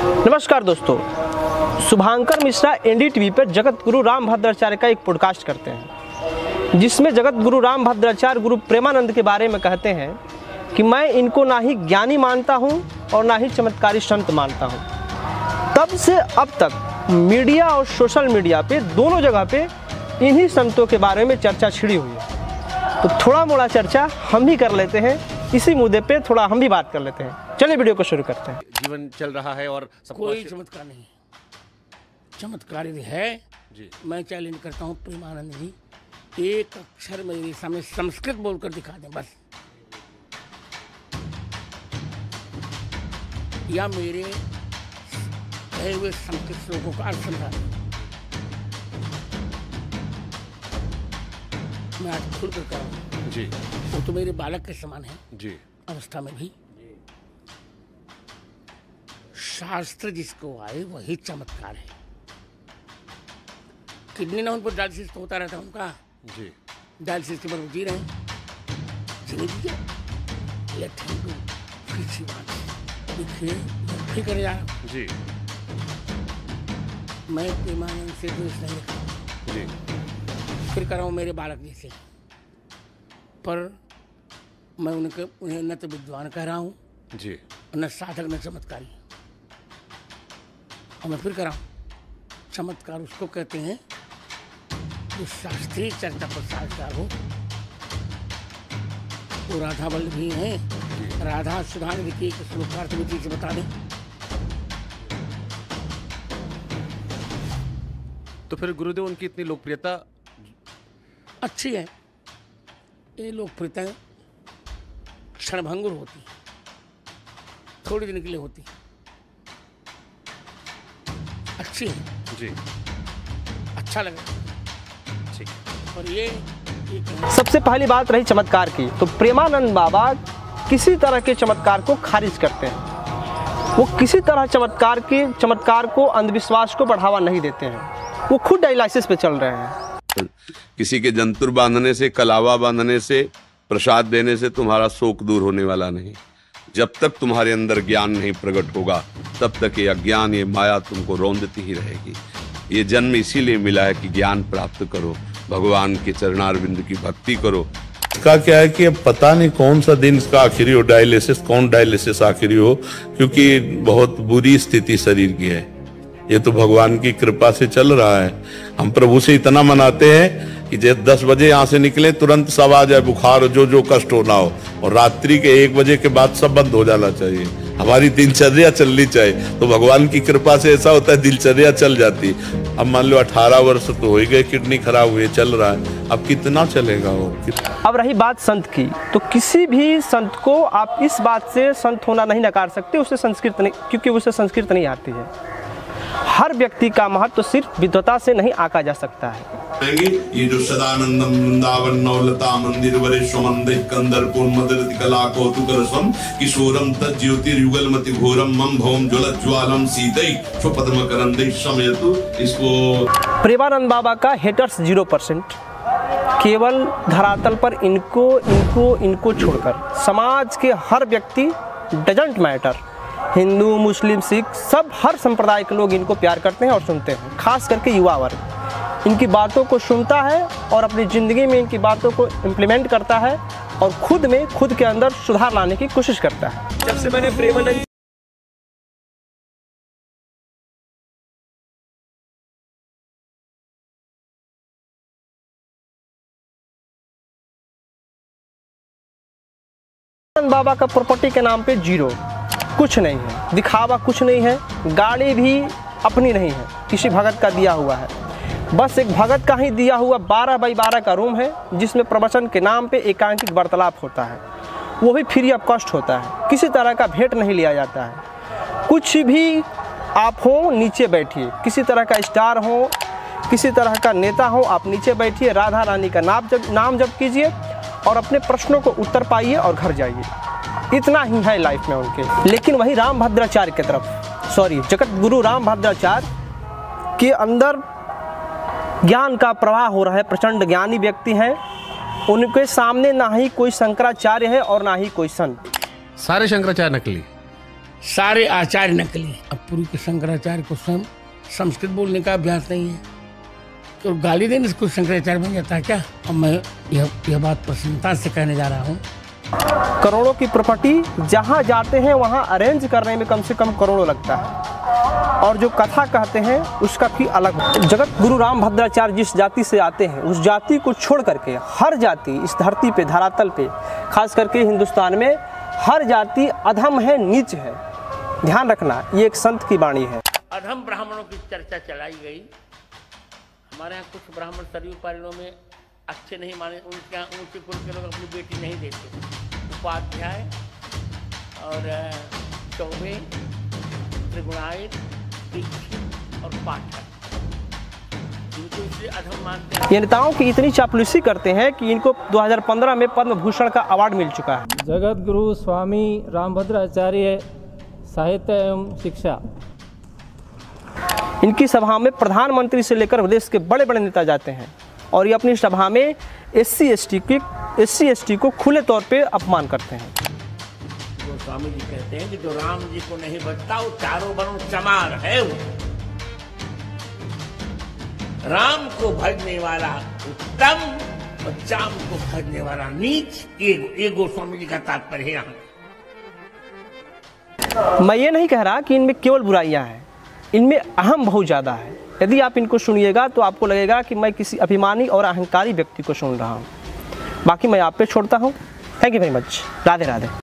नमस्कार दोस्तों, शुभांकर मिश्रा एनडीटीवी पर जगत गुरु रामभद्राचार्य का एक पॉडकास्ट करते हैं, जिसमें जगत गुरु रामभद्राचार्य गुरु प्रेमानंद के बारे में कहते हैं कि मैं इनको ना ही ज्ञानी मानता हूं और ना ही चमत्कारी संत मानता हूं। तब से अब तक मीडिया और सोशल मीडिया पे दोनों जगह पे इन्हीं संतों के बारे में चर्चा छिड़ी हुई है। तो थोड़ा मोड़ा चर्चा हम भी कर लेते हैं, इसी मुद्दे पे थोड़ा हम भी बात कर लेते हैं। चलिए वीडियो को शुरू करते हैं। जीवन चल रहा है और कोई चमत्कार नहीं, चमत्कार यदि है जी, मैं चैलेंज करता हूँ प्रेमानंद जी एक अक्षर मेरे सामने संस्कृत बोलकर दिखा दें बस, या मेरे कहे हुए संस्कृत श्लोकों का अर्थ समझा दें। मैं आज खुल कर कर रहा हूँ जी, वो तो मेरे बालक के समान है जी, अवस्था में भी। शास्त्र जिसको आए वही चमत्कार है। किडनी ना उन पर डायलिसिस होता रहता है उनका जी, डायलिसिस के बाद जी रहे हैं, जीने दीजिए। लेट हिम डू, किसी बात देखिए फिर करे जा रहा हूँ जी, मैं प्रेमानंद से द्वेष नहीं रखता जी, फिर कर रहा हूँ मेरे बालक जैसे, पर मैं उन्हें न तो विद्वान कह रहा हूँ जी, न साधक न चमत्कारी। और मैं फिर कर रहा हूँ, चमत्कार उसको कहते हैं जो शास्त्रीय चर्चा पर साझगार हो। वो राधा वल्लभी हैं, राधा सुधान की श्लोकार्थ विधि से बता दें। तो फिर गुरुदेव उनकी इतनी लोकप्रियता अच्छी है, ये लोकप्रियता क्षणभंगुर होती, थोड़ी दिन के लिए होती, अच्छी है जी, अच्छा लगा ठीक। और ये सबसे पहली बात रही चमत्कार की, तो प्रेमानंद बाबा किसी तरह के चमत्कार को खारिज करते हैं। वो किसी तरह चमत्कार को अंधविश्वास को बढ़ावा नहीं देते हैं। वो खुद डायलिसिस पे चल रहे हैं। किसी के जंतुर बांधने से, कलावा बांधने से, प्रसाद देने से तुम्हारा शोक दूर होने वाला नहीं। जब तक तुम्हारे अंदर ज्ञान नहीं प्रकट होगा तब तक ये अज्ञान, ये माया तुमको रौंदती ही रहेगी। ये जन्म इसीलिए मिला है कि ज्ञान प्राप्त करो, भगवान के चरणारविंद की भक्ति करो। इसका क्या है कि अब पता नहीं कौन सा दिन इसका आखिरी हो, कौन डायलिसिस आखिरी हो, क्योंकि बहुत बुरी स्थिति शरीर की है। ये तो भगवान की कृपा से चल रहा है। हम प्रभु से इतना मनाते हैं कि जैसे 10 बजे यहाँ से निकले तुरंत सब आ जाए, बुखार जो कष्ट होना हो, और रात्रि के 1 बजे के बाद सब बंद हो जाना चाहिए। हमारी दिनचर्या चलनी चाहिए। तो भगवान की कृपा से ऐसा होता है, दिनचर्या चल जाती। अब मान लो 18 वर्ष तो हो ही गए, किडनी खराब हुई, चल रहा है, अब कितना चलेगा वो। अब रही बात संत की, तो किसी भी संत को आप इस बात से संत होना नहीं नकार सकते, उसे संस्कृत नहीं, क्योंकि उसे संस्कृत नहीं आती है। हर व्यक्ति का महत्व सिर्फ विद्वता से नहीं आंका जा सकता है। ये जो सदानंदम वृंदावन नवलता मंदिर वरेश्व मंदिर कंदरपुर मदरति कला कौतुक रसम किशोरम तज्योतिर्युगलमति घोरम मम भौम ज्वलत ज्वालम सीतई स्वपद्म करंदे समयतु। इसको प्रेमानंद बाबा का हेटर्स 0%, केवल धरातल पर इनको छोड़कर समाज के हर व्यक्ति, डजंट मैटर, हिंदू मुस्लिम सिख सब, हर संप्रदाय के लोग इनको प्यार करते हैं और सुनते हैं। खास करके युवा वर्ग इनकी बातों को सुनता है और अपनी ज़िंदगी में इनकी बातों को इम्प्लीमेंट करता है और खुद के अंदर सुधार लाने की कोशिश करता है। जब से मैंने प्रेमानंद बाबा का प्रॉपर्टी के नाम पे 0, कुछ नहीं है, दिखावा कुछ नहीं है, गाड़ी भी अपनी नहीं है, किसी भगत का दिया हुआ है। बस एक भगत का ही दिया हुआ 12 बाई 12 का रूम है, जिसमें प्रवचन के नाम पे एकांकिक वार्तालाप होता है, वो भी फ्री ऑफ कॉस्ट होता है। किसी तरह का भेंट नहीं लिया जाता है। कुछ भी आप हो नीचे बैठिए, किसी तरह का स्टार हो, किसी तरह का नेता हो, आप नीचे बैठिए, राधा रानी का नाम जप कीजिए और अपने प्रश्नों को उत्तर पाइए और घर जाइए। इतना ही है लाइफ में उनके। लेकिन वही रामभद्राचार्य की तरफ, जगत गुरु रामभद्राचार्य के अंदर ज्ञान का प्रवाह हो रहा है। प्रचंड ज्ञानी व्यक्ति हैं, उनके सामने ना ही कोई शंकराचार्य है और ना ही कोई संत। सारे शंकराचार्य नकली। सारे आचार्य नकली हैं। अब पूरी के शंकराचार्य को स्वयं संस्कृत बोलने का अभ्यास नहीं है, तो गाली देने से कुछ शंकराचार्य बन जाता है क्या? अब मैं यह बात प्रसन्नता से कहने जा रहा हूँ। करोड़ों की प्रॉपर्टी जहाँ जाते हैं वहाँ अरेंज करने में कम से कम करोड़ों लगता है, और जो कथा कहते हैं उसका भी अलग। जगत गुरु रामभद्राचार्य जिस जाति से आते हैं उस जाति को छोड़ करके हर जाति इस धरती पे, धरातल पे, खास करके हिंदुस्तान में हर जाति अधम है, नीच है। ध्यान रखना, ये एक संत की वाणी है। अधम ब्राह्मणों की चर्चा चलाई गई। हमारे यहाँ कुछ ब्राह्मण सरयू पारणों में अच्छे नहीं माने, उनके यहाँ ऊँचे कुल के लोग अपनी बेटी नहीं देते। उपाध्याय और चौबे, त्रिगुणायत, दीक्षित और पाठक, इनको इसलिए अधम मानते हैं। ये नेताओं की इतनी चापलूसी करते हैं कि इनको 2015 में पद्म भूषण का अवार्ड मिल चुका है। जगत गुरु स्वामी रामभद्राचार्य साहित्य एवं शिक्षा, इनकी सभा में प्रधानमंत्री से लेकर देश के बड़े बड़े नेता जाते हैं, और ये अपनी सभा में एससी एसटी को खुले तौर पे अपमान करते हैं। स्वामी जी कहते हैं कि जो राम जी को नहीं बचता वो चारों वर्णों चमार है। वो राम को भजने वाला उत्तम और चाम को भजने वाला नीच, ये गोस्वामी जी का तात्पर्य है। यहाँ मैं ये नहीं कह रहा कि इनमें केवल बुराइयां हैं, इनमें अहम बहुत ज़्यादा है। यदि आप इनको सुनिएगा तो आपको लगेगा कि मैं किसी अभिमानी और अहंकारी व्यक्ति को सुन रहा हूँ। बाकी मैं आप पे छोड़ता हूँ। Thank you very much. Radhe Radhe.